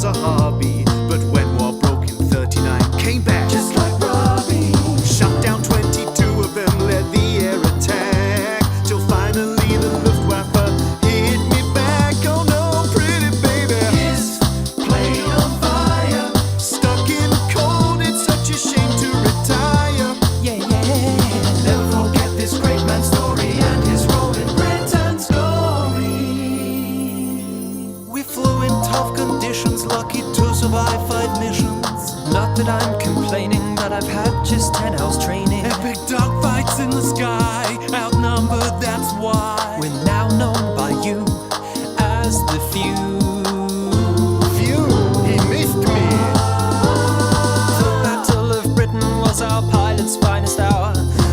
a hobby. But when war broke in 39, came back just like Robbie. Shot down 22 of them, led the air attack, till finally the Luftwaffe hit me back. Oh no, pretty baby, his plane on fire, stuck in cold, it's such a shame to retire. Yeah, yeah, never forget this great man's story and his role in Britain's glory. We flew in tough conditions, lucky to survive 5 missions. Not that I'm complaining, but I've had just 10 hours training. Epic dogfights in the sky, outnumbered, that's why we're now known by you as the few. Few? He missed me. The Battle of Britain was our pilot's finest hour,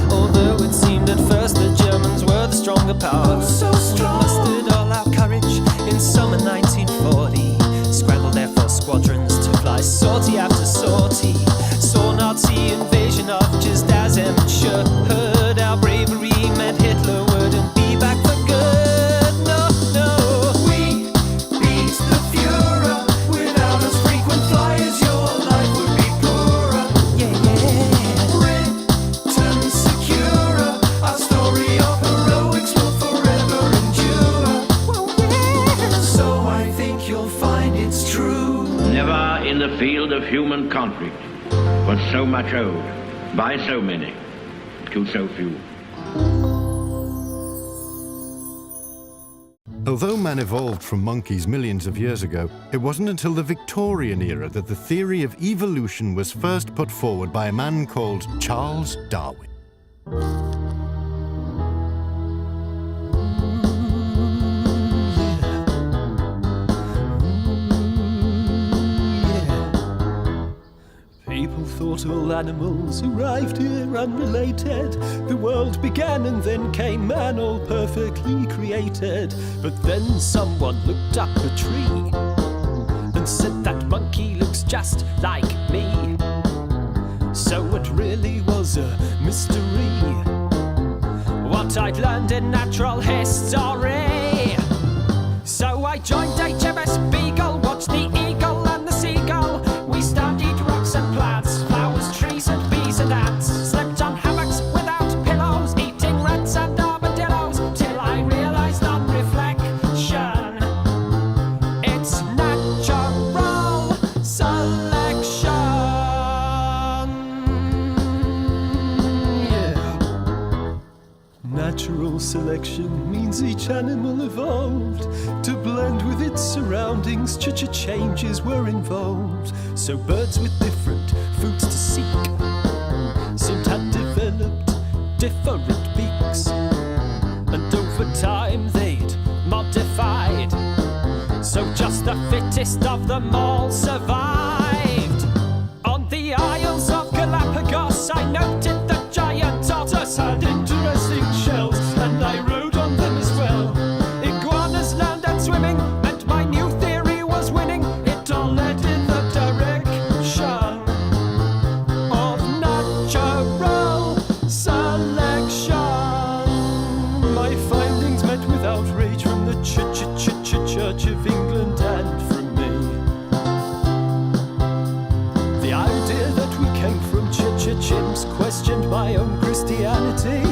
although it seemed at first the Germans were the stronger power. So strong. We mustered all our courage in summer 1940, scrambled Air Force squadrons to fly sortie after sortie, saw Nazi invasion of just as amateur. Heard our bravery meant Hitler wouldn't be back for good. No, no, we beat the Führer. Without us frequent flyers, your life would be poorer. Yeah, yeah. Britain securer, our story of heroics will forever endure. Well, yeah. So I think you'll find it's true. Never in the field of human conflict was so much owed by so many to so few. Although man evolved from monkeys millions of years ago, it wasn't until the Victorian era that the theory of evolution was first put forward by a man called Charles Darwin. People thought all animals arrived here unrelated. The world began and then came man, all perfectly created. But then someone looked up a tree and said that monkey looks just like me. So it really was a mystery what I'd learned in natural history. So I joined HMS Beagle, watched the eagle and the seagull. We studied rocks and plants, flowers, trees and bees and ants. Slept on hammocks without pillows, eating rats and armadillos, till I realized on reflection it's natural selection. Yeah. Natural selection means each animal evolved to blend with its surroundings. Changes were involved, so birds with different foods to seek seemed to have developed different beaks, and over time they'd modified, so just the fittest of them all survived. On the Isles of Galapagos I noted that giant otters had interesting shells, and I rode on them as well. Iguanas learned at swimming, and my new theory was winning. It all led in the direction of natural selection. My findings met with outrage from the Church of England and from me. The idea that we came from chimps questioned my own Christianity,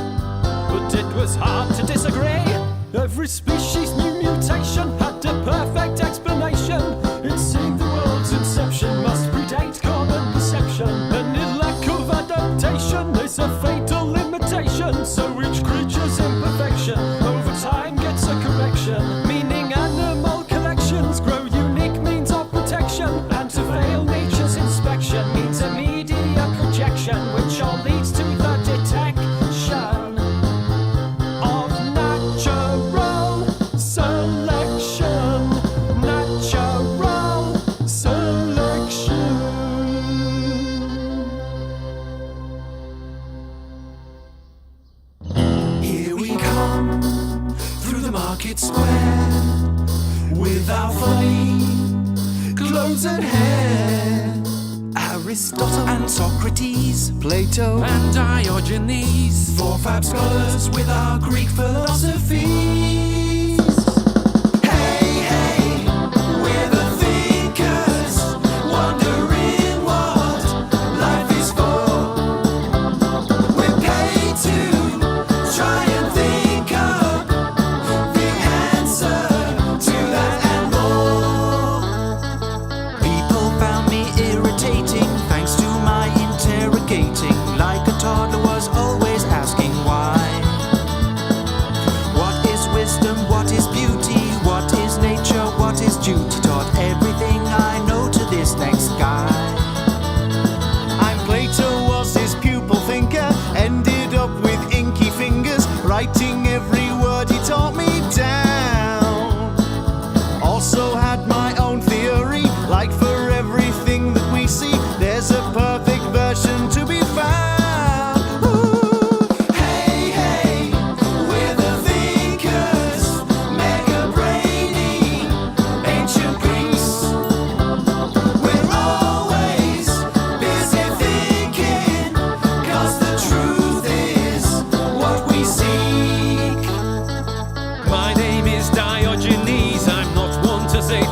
but it was hard to disagree. Every species' new mutation had a perfect explanation. It seemed the world's inception must predate common perception. Any lack of adaptation is a fatal limitation, so each creature's imperfection over time gets a correction. Meaning animal collections grow unique means of protection, and to fail nature's inspection means immediate projection, which all leads to the detection of natural selection. Natural selection. Here we come through the market square with our funny clothes and hair. Aristotle and Socrates, Plato and Diogenes, four fab scholars with our Greek philosophies. Hey, hey, we're the thinkers,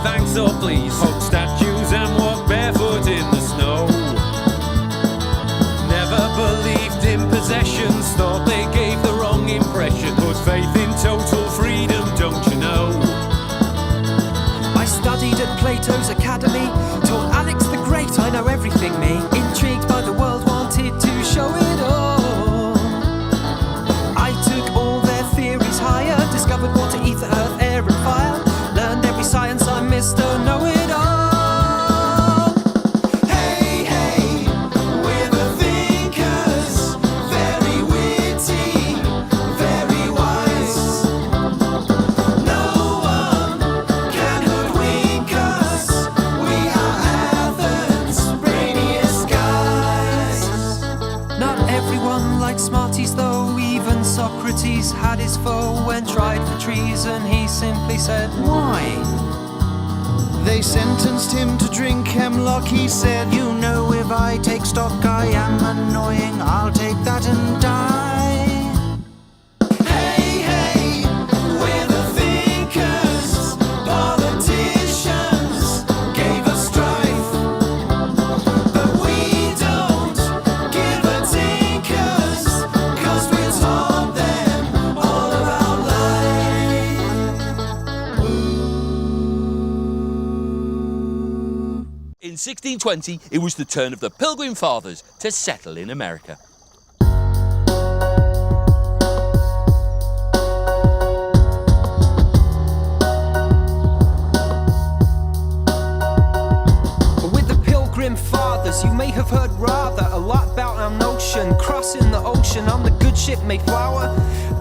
thanks or please. Hold statues and walk barefoot in the snow. Never believed in possessions, thought they gave the wrong impression. Put faith in total freedom, don't you know? I studied at Plato's Academy, taught Alex the Great, I know everything me. Intrigued by the world, wanted to show it all. I took all their theories higher, discovered water, ether, earth, air and fire. Learned every science, I'm Mr. Know-It-All. Hey, hey, we're the thinkers, very witty, very wise. No one can hoodwink us, we are Athens' brainiest guys. Not everyone likes smarties though, even Socrates had his foe when tried for treason. He simply said, why? They sentenced him to drink hemlock. He said, you know, if I take stock, I am annoying. I'll take that and die. Hey, hey, we're the thinkers, politicians gave us strife, but we don't give a tinkers, 'cause we taught them all about life. In 1620, it was the turn of the Pilgrim Fathers to settle in America. With the Pilgrim Fathers, you may have heard rather a lot about our notion, crossing the ocean on the good ship Mayflower.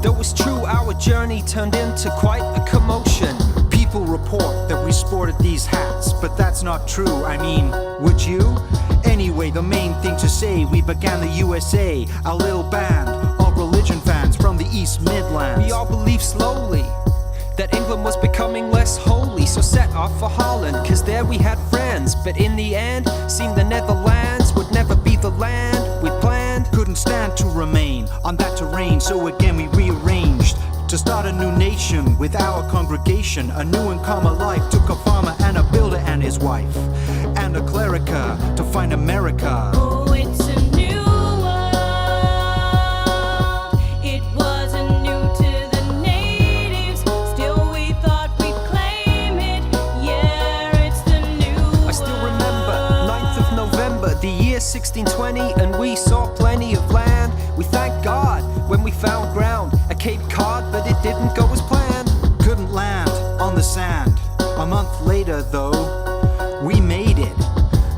Though it's true, our journey turned into quite a commotion. People report that we sported these hats, but that's not true. I mean, would you? Anyway, the main thing to say, we began the USA, our little band of religion fans from the East Midlands. We all believed slowly that England was becoming less holy, so set off for Holland, 'cause there we had friends. But in the end, seemed the Netherlands would never be the land we planned. Couldn't stand to remain on that terrain, so again we rearranged to start a new nation with our congregation. A new and calmer life took a farmer and a builder and his wife, and a clerica to find America. Oh, it's a new world. It wasn't new to the natives. Still, we thought we'd claim it. Yeah, it's the new I still remember 9th of November, the year 1620, and we saw plenty of land. We thank God when we found ground at Cape Cod, but it didn't go as planned. Couldn't land on the sand. A month later, though, we made it.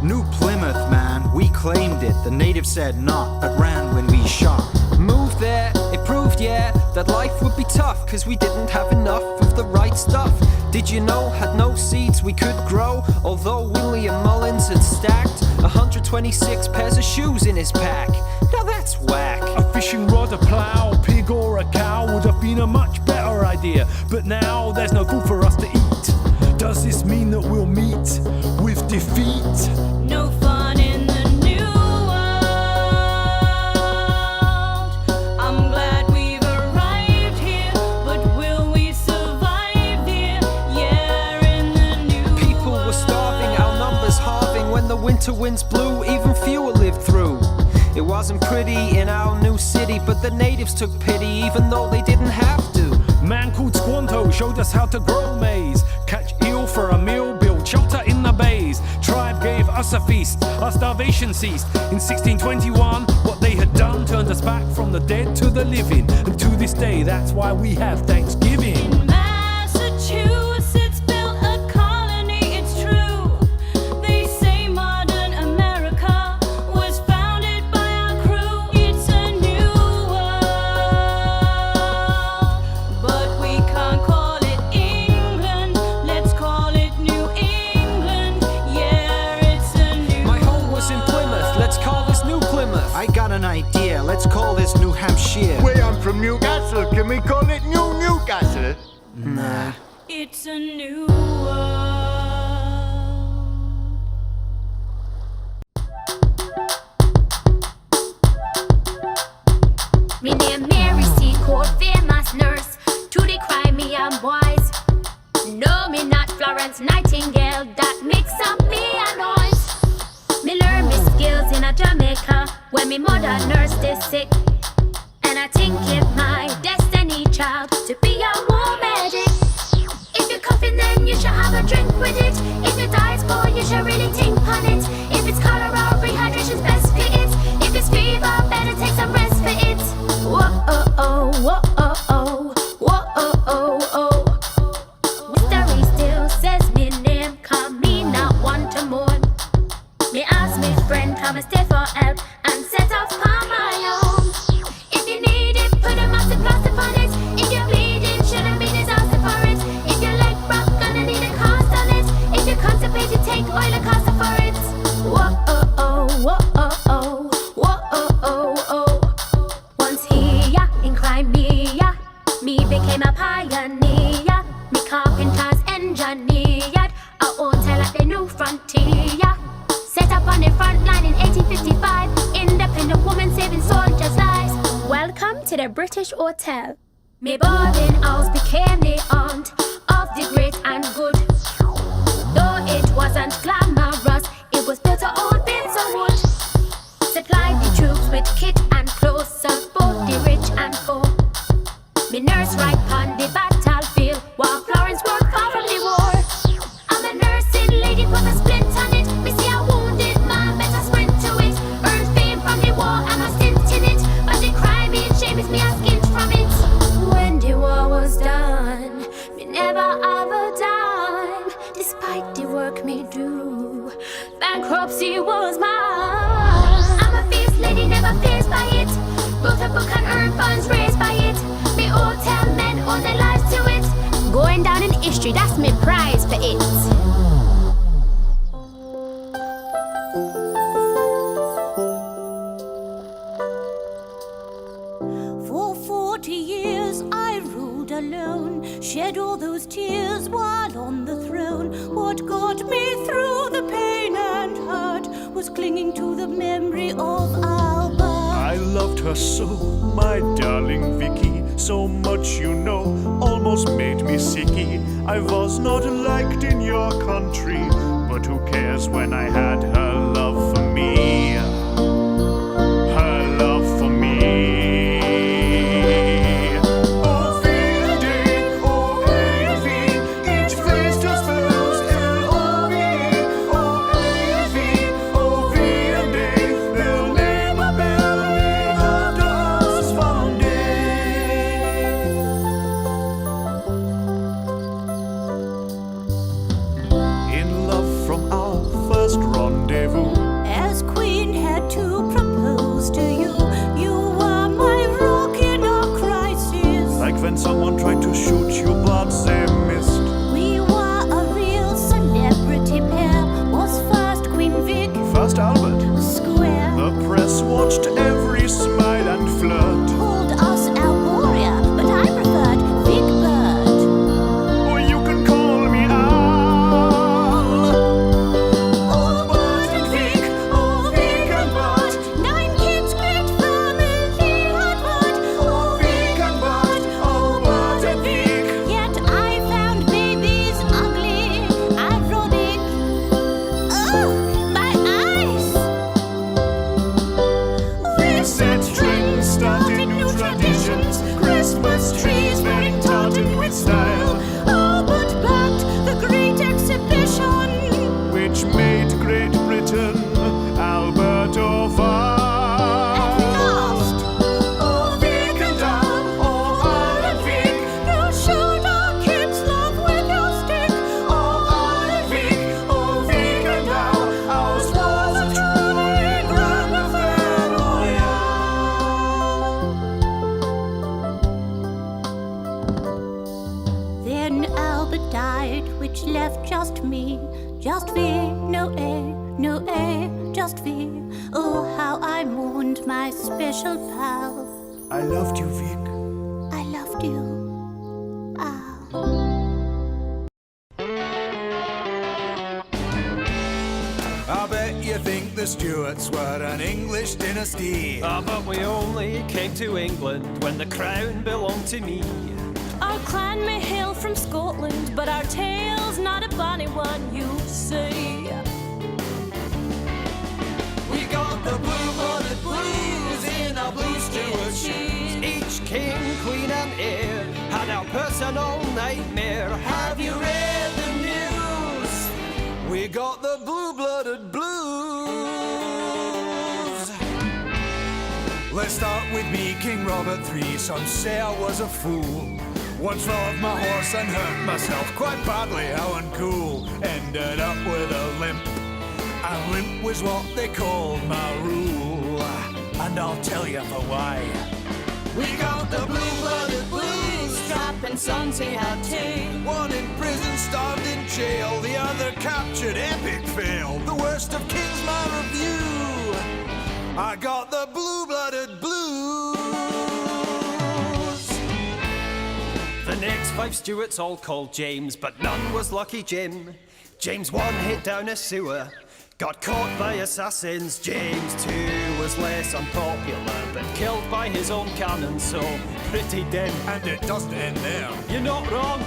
New Plymouth, man, we claimed it. The natives said not, but ran when we shot. Moved there, it proved, yeah, that life would be tough, 'cause we didn't have enough of the right stuff. Did you know, had no seeds we could grow, although William Mullins had stacked 126 pairs of shoes in his pack. Now that's whack. A fishing rod, a plough, a pig or a cow would have been a much better idea. But now there's no food for us to eat. Does this mean that we'll meet with defeat? No fun in the new world. I'm glad we've arrived here, but will we survive here? Yeah, in the new People were starving, our numbers halving. When the winter winds blew, even fewer lived through. It wasn't pretty in our new city, but the natives took pity, even though they didn't have to. Man called Squanto showed us how to grow maize, catch eel for a meal, build shelter in the bays. Tribe gave us a feast, our starvation ceased. In 1621, what they had done turned us back from the dead to the living. And to this day, that's why we have Thanksgiving. In Massachusetts built a colony, it's true. They say modern America was founded by our crew. It's a new world, but we can't call it England. Let's call it New England. Yeah, it's a new My home was in Plymouth, let's call this New Plymouth. I got an idea, let's call this New Hampshire. Where I'm from Newcastle, can we call it New Newcastle? Nah. It's a new world. Me name Mary Seacourt, famous nurse. To the crime me am wise. No, me not Flora Florence Nightingale that mix up me a noise. Me learn me skills in a Jamaica where me mother nursed is sick. And I think it my destiny, child, to be a war medic. If you're coughing, then you should have a drink with it. If your diet's poor, you should really think on it. If it's cholera, rehydration's best for it. If it's fever, better take some rest for it. Whoa, oh, oh, whoa, oh, oh, whoa, oh, oh, oh. History still says me name, call me not one to mourn. Me ask me friend, come and stay for help, and set off on my own. If you need it, put a massive plaster on it. If you're bleeding, shouldn't be disaster for it. If your leg broke, gonna need a cast on it. If you're constipated, take oil and caster for it. Whoa, oh, oh, whoa, oh, oh, whoa, oh, oh, oh. Once here in Crimea, me became a pioneer. Me carpenters engineered our own tale at the new frontier. Set up on the front line in 1855. Independent woman saving soldiers' lives. Welcome to the British Hotel. Me boarding house became the aunt of the great and good. Though it wasn't glamorous, it was built of old bits of wood. Supplied the troops with kit and clothes, served both the rich and poor. Me nurse right on the battlefield while Florence worked far from the war. I'm a nursing lady, put a splint on it. Me see a wounded man, better sprint to it. Earn fame from the war, I'm a stint in it. But the crime and shame is me a skint from it. When the war was done, me never have a dime. Despite the work me do, bankruptcy was mine. I'm a fierce lady, never faced by it. Both a book and earn funds raised by it. Me hotel men owe their lives to it. Going down in history, that's me prize for it. For 40 years I ruled alone, shed all those tears while on the throne. What got me through the pain and hurt was clinging to the memory of Albert. I loved her so, my darling Vicky. So much you know, almost made me sicky. I was not liked in your country, but who cares when I had her love for me? Her love for me. Oh, field day, oh, A-V, each face just spells L-O-V-E. Oh, A-V, oh, field day, they'll name a building after us one day. In love from our first rendezvous, As queen had to propose to you. You were my rock in a crisis. like when someone tried to shoot you but they missed. We were a real celebrity pair. Was first Queen Vic First Albert, square. the press watched every smile and flirt. Called us Alboria, but I preferred Vic Bird. Or you can call me Al. Oh, Bert and Vic, oh, Vic and Bert. 9 kids, great family had what? Oh, Vic and Bert, oh, Bert and Vic. Yet I found babies ugly, ironic. Oh, my eyes! We set trends, started new traditions. Christmas trees very tartan with style, Albert backed the great exhibition. which made Great Britain Albert of At last, Oh, Vic and Al, oh, Al and Vic. you showed our kids love with your stick. Oh, Al and Vic, oh, Vic and Al. Ours was a truly grand affair, oh, yeah. Then Albert died, which left just me. Just V, no A, no A, just V. Oh, how I mourned my special pal. I loved you, Vic. I loved you, Al. I bet you think the Stuarts were an English dynasty. But we only came to England when the crown belonged to me. Our clan may hail from Scotland, but our tale's not a bonny anyone you see. We got the blue-blooded blues in our blue Stuart shoes. Each king, queen and heir had our personal nightmare. Have you read the news? We got the blue-blooded blues. Let's start with me, King Robert III. Some say I was a fool. Once fell off my horse and hurt myself quite badly, how uncool. Ended up with a limp. And limp was what they called my rule. And I'll tell you for why. We got the blue-blooded blues. Strapping sons he had two. One in prison, starved in jail. The other captured, epic fail. The worst of kings, my review. I got the blue-blooded blues. The next 5 Stuarts all called James, but none was Lucky Jim. James 1 hit down a sewer, got caught by assassins. James 2 was less unpopular, but killed by his own cannon, so pretty dim. And it doesn't end there. You're not wrong.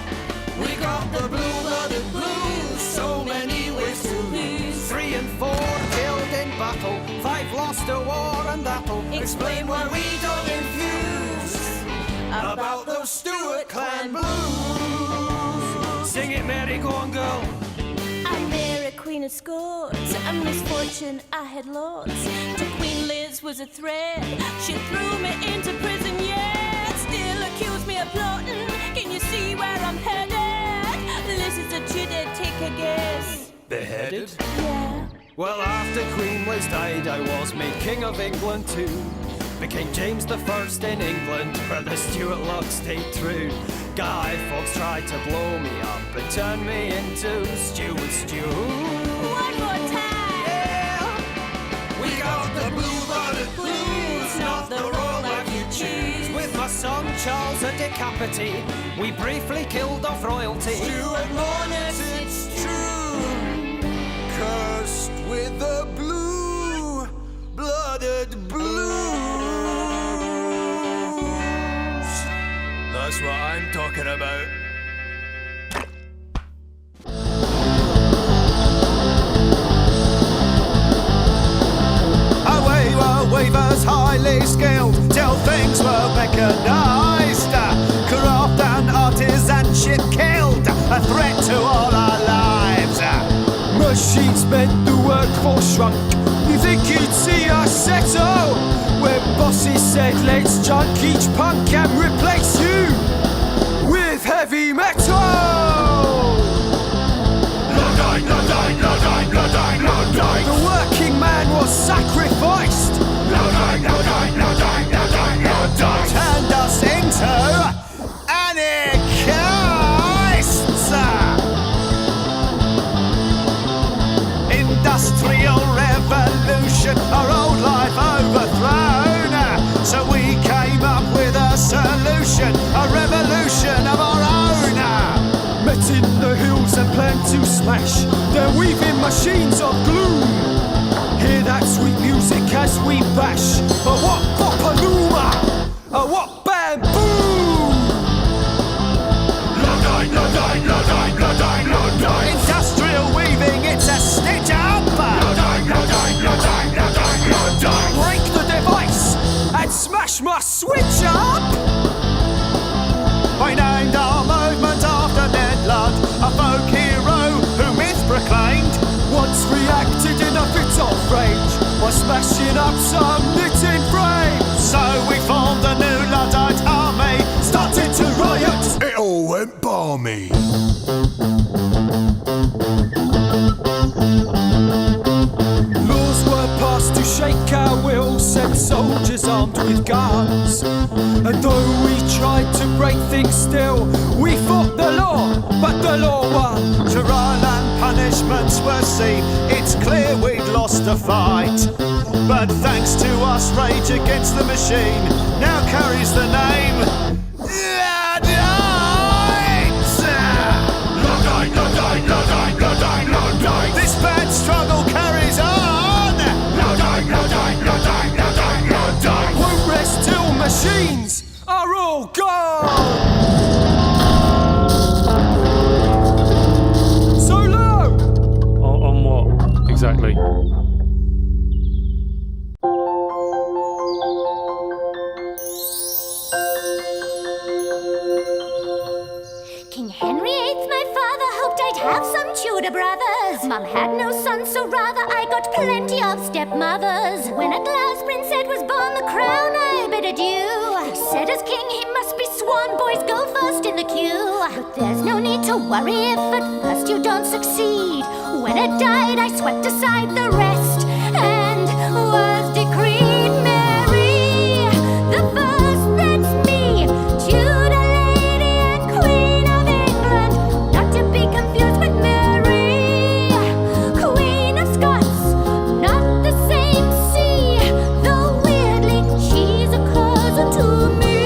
We got the blue-blooded blues. So many ways to lose. 3 and 4 killed in battle, 5 lost a war, and that'll Explain why we don't infuse about those Stuart clan blues. Sing it, Mary, go on, girl. I'm Mary, Queen of Scots. A misfortune I had lots. To Queen Liz was a threat. She threw me into prison, yet still accused me of plotting. Can you see where I'm headed? Liz is a Tudor, take a guess. Beheaded? Yeah. Well, after Queen Liz died, I was made King of England too. Became James the First in England, where the Stuart luck stayed true. Guy Fawkes tried to blow me up and turn me into Stuart Stew. One more time. Yeah. We got the blue-blooded blues, not the royal life you choose. With my son Charles a decapity, we briefly killed off royalty. Stuart mourners, it's true. Cursed with the blue-blooded blues. That's what I'm talking about. Away were weavers highly skilled till things were mechanized. Craft and artisanship killed, a threat to all our lives. Machines meant the workforce shrunk. You think you'd see us settle? Where bosses said let's junk each punk and replace you with heavy metal. The working man was sacrificed. Turned us into anarchists. Industrial revolution, our old life overthrown. So we came up with a solution, a revolution of our own. Met in the hills and planned to smash their weaving machines of gloom. Hear that sweet music as we bash. A what bopaluma, a what bamboo. Industrial weaving, it's a stitch up. Break the device and smash my switch up. I named our movement after Ned Ludd, a folk hero who myth proclaimed. Once reacted in a fit of rage by smashing up some knitting frames. So we formed a new Luddite army, Started to riot. It all went balmy. Laws were passed to shake our will, sent soldiers armed with guns. And though we tried to break things still, we fought the law, but the law won. trial and punishments were seen. It's clear we'd lost the fight, but thanks to us, Rage Against the Machine now carries the name Luddite. This bad struggle carries on. Won't rest till machines are all gone. So look, me. King Henry VIII, my father, hoped I'd have some Tudor brothers. Mum had no sons, so rather I got plenty of stepmothers. When at last Prince Ed was born, the crown I bid adieu. They said as king he must be sworn, boys go first in the queue. But there's no need to worry if at first you don't succeed. When it died, I swept aside the rest and was decreed Mary the first. That's me, Tudor lady and Queen of England, not to be confused with Mary, Queen of Scots, not the same. See, though weirdly she's a cousin to me.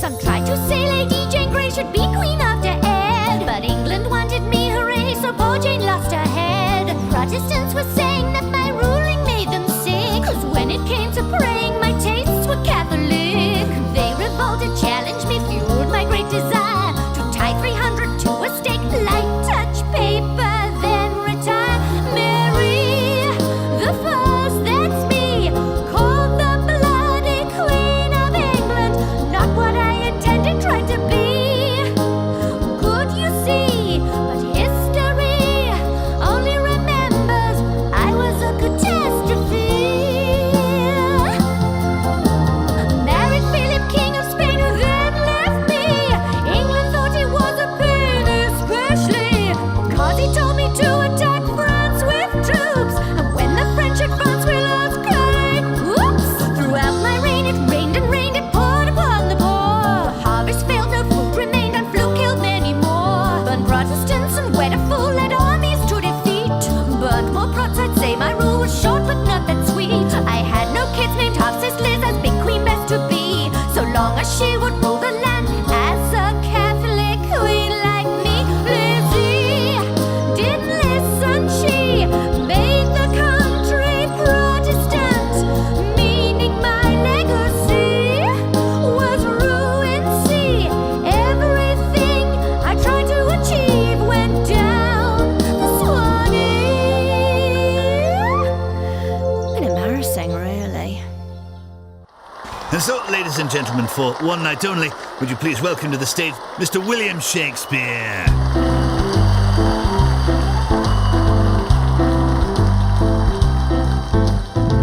Some tried to say Lady Jane Grey should be Queen after Ed, but England wanted me, hooray, so poor Jane lost her head. Protestants were saying that my ruling made them sick, 'cause when it came to praying, my tastes were Catholic. They revolted, challenged me, fueled my great desire to tie 300 to a stake, light touch paper, then retire. Mary the first, that's me, called the bloody Queen of England, not what I intended, tried to be. Good, you see, but history only remembers I was a catastrophe. Married Philip, King of Spain, who then left me. England thought he was a pain, especially 'cause he told me to attack France with troops. And when the French advanced, we lost Calais. Oops! Throughout my reign, it rained and rained, it poured upon the poor. The harvest failed, no food remained, and flu killed many more. Burned Protestants and wed a fool, led armies to defeat. Burned more prots, I'd say my rule was short but not that sweet. I had no kids named half sis Liz, as big queen best to be, so long as she would rule the land as a Catholic queen like me. Lizzie didn't listen, she made the country Protestant, meaning my legacy was ruin. See, everything I tried to achieve went down the Swanee. Been embarrassing, really. And so, ladies and gentlemen, for one night only, would you please welcome to the stage Mr. William Shakespeare.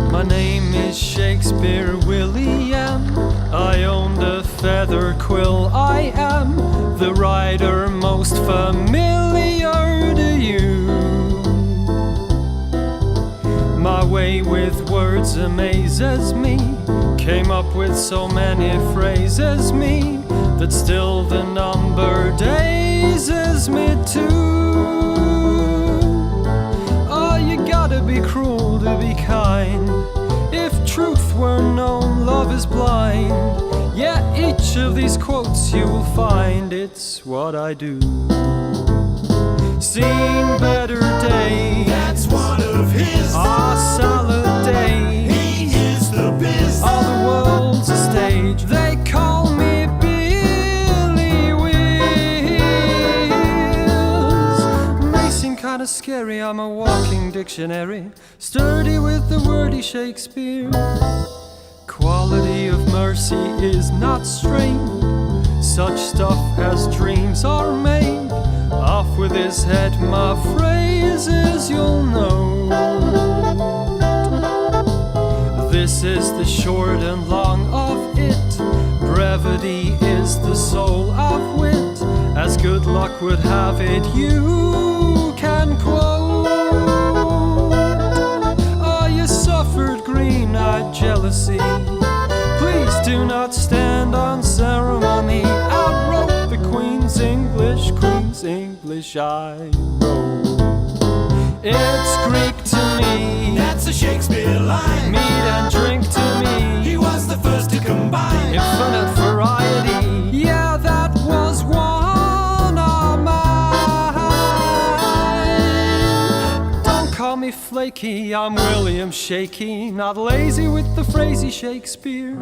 My name is Shakespeare William. I own the feather quill. I am the writer most familiar to you. My way with words amazes me. Came up with so many phrases me that still the number dazes me too. Oh, you gotta be cruel to be kind. If truth were known, love is blind. Yeah, each of these quotes you will find, it's what I do. Seen better days. That's one of his. Our salad days. He is the biz. All the world's a stage. They call me Billy Whiz. May seem kinda scary, I'm a walking dictionary, sturdy with the wordy Shakespeare. Quality of mercy is not strained. Such stuff as dreams are made. Off with his head, my phrases you'll know. This is the short and long of it. Brevity is the soul of wit. As good luck would have it, you can quote. Oh, you suffered green-eyed jealousy. Please do not stand on ceremony. I wrote the Queen's English I wrote. It's Greek to me. That's a Shakespeare line. Meat and drink to me. He was the first to combine infinite variety. Yeah, that was one of mine. Don't call me flaky, I'm William Shaky. Not lazy with the phrasey Shakespeare.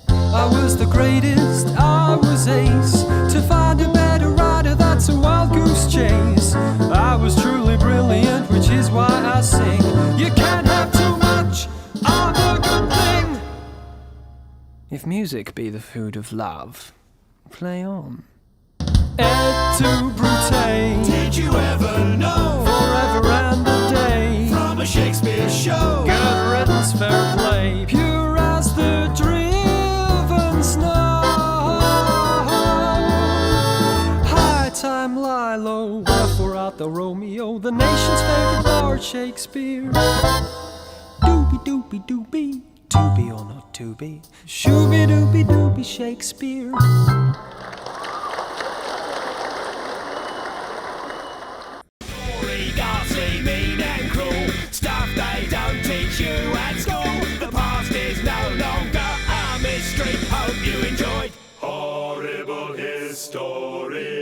I was the greatest, I was ace. To find a better writer, that's a wild goose chase. I was music be the food of love, play on. Et tu, Brute? Did you ever know? Forever and a day. From a Shakespeare show. Good riddance, fair play. Pure as the driven snow. High time lie low. Wherefore art thou Romeo, the nation's favourite bard Shakespeare? Doobie doobie doobie. To be or not to be. Shooby doobie doobie Shakespeare. Ghastly, mean and cruel stuff they don't teach you at school. The past is no longer a mystery. Hope you enjoyed Horrible Histories.